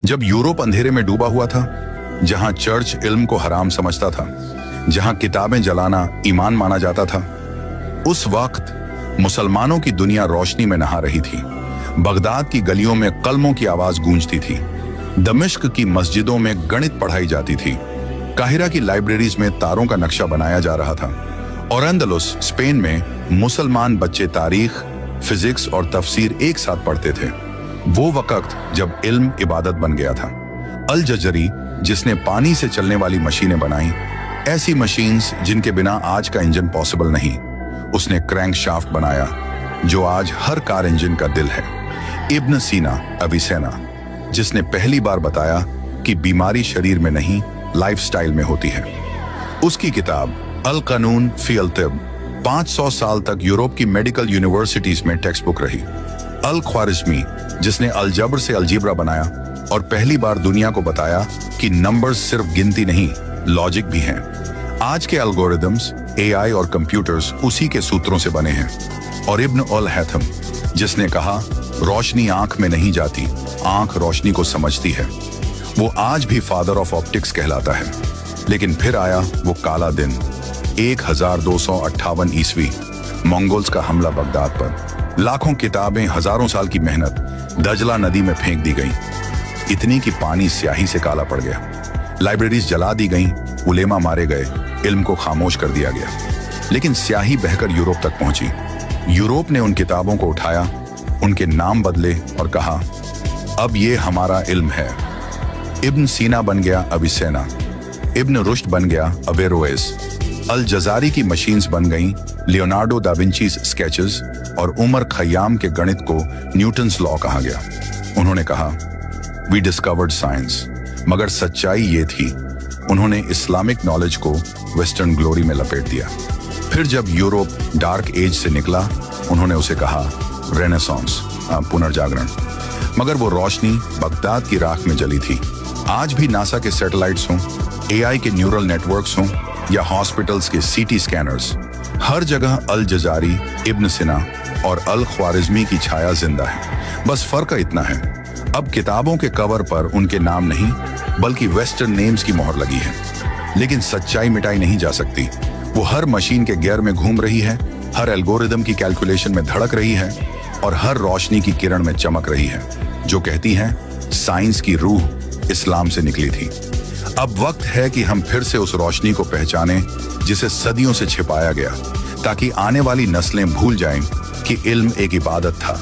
जब यूरोप अंधेरे में डूबा हुआ था, जहां चर्च इल्म को हराम समझता था, जहां किताबें जलाना ईमान माना जाता था, उस वक्त मुसलमानों की दुनिया रोशनी में नहा रही थी। बगदाद की गलियों में कलमों की आवाज गूंजती थी, दमिश्क की मस्जिदों में गणित पढ़ाई जाती थी, काहिरा की लाइब्रेरीज में तारों का नक्शा बनाया जा रहा था, और अंदलुस स्पेन में मुसलमान बच्चे तारीख, फिजिक्स और तफसीर एक साथ पढ़ते थे। वो वक्त जब इल्म इबादत बन गया था। अल जजरी, जिसने पानी से चलने वाली मशीनें बनाई, ऐसी मशीन्स जिनके बिना आज का इंजन पॉसिबल नहीं, उसने क्रैंक शाफ्ट बनाया जो आज हर कार इंजन का दिल है। इब्न सीना अविसेना, जिसने पहली बार बताया कि बीमारी शरीर में नहीं लाइफस्टाइल में होती है। उसकी किताब अल कानून फी अल तिब 500 साल तक यूरोप की मेडिकल यूनिवर्सिटीज में टेक्स्ट बुक रही। अल ख्वारिज़मी, जिसने अलजब्र से अलजीब्रा बनाया और पहली बार दुनिया को बताया कि नंबर्स सिर्फ गिनती नहीं, लॉजिक भी हैं। आज के एल्गोरिदम्स, एआई और कंप्यूटर्स उसी के सूत्रों से बने हैं। और इब्न अल हैथम, जिसने कहा रोशनी आंख में नहीं जाती, आंख रोशनी को समझती है। वो आज भी फादर ऑफ ऑप्टिक्स कहलाता है। लेकिन फिर आया वो काला दिन, 1258 ईस्वी, मंगोल्स का हमला बगदाद पर। लाखों किताबें, हजारों साल की मेहनत दजला नदी में फेंक दी गई, इतनी कि पानी स्याही से काला पड़ गया। लाइब्रेरीज जला दी गईं, उलेमा मारे गए, इल्म को खामोश कर दिया गया। लेकिन स्याही बहकर यूरोप तक पहुंची। यूरोप ने उन किताबों को उठाया, उनके नाम बदले और कहा, अब ये हमारा इल्म है। इब्न सीना बन गया अविसेना, इब्न रुश्द बन गया अवेरोएस, अल जजारी की मशीन्स बन गईं लियोनार्डो दा विंची स्केचेस, और उमर खयाम के गणित को न्यूटन्स लॉ कहा गया। उन्होंने कहा, वी डिस्कवर्ड साइंस। मगर सच्चाई ये थी, उन्होंने इस्लामिक नॉलेज को वेस्टर्न ग्लोरी में लपेट दिया। फिर जब यूरोप डार्क एज से निकला, उन्होंने उसे कहा रेनेसांस, पुनर्जागरण। मगर वो रोशनी बगदाद की राख में जली थी। आज भी नासा के सैटेलाइट्स हों, एआई के न्यूरल नेटवर्क्स हों, या हॉस्पिटल्स के सीटी स्कैनर्स, हर जगह अल जजारी, इब्न सिना और अल ख्वारिज़मी की छाया जिंदा है। बस फर्क इतना है, अब किताबों के कवर पर उनके नाम नहीं बल्कि वेस्टर्न नेम्स की मोहर लगी है। लेकिन सच्चाई मिटाई नहीं जा सकती। वो हर मशीन के गियर में घूम रही है, हर एल्गोरिदम की कैलकुलेशन में धड़क रही है, और हर रोशनी की किरण में चमक रही है, जो कहती है साइंस की रूह इस्लाम से निकली थी। अब वक्त है कि हम फिर से उस रोशनी को पहचानें जिसे सदियों से छिपाया गया, ताकि आने वाली नस्लें भूल जाएं कि इल्म एक इबादत था।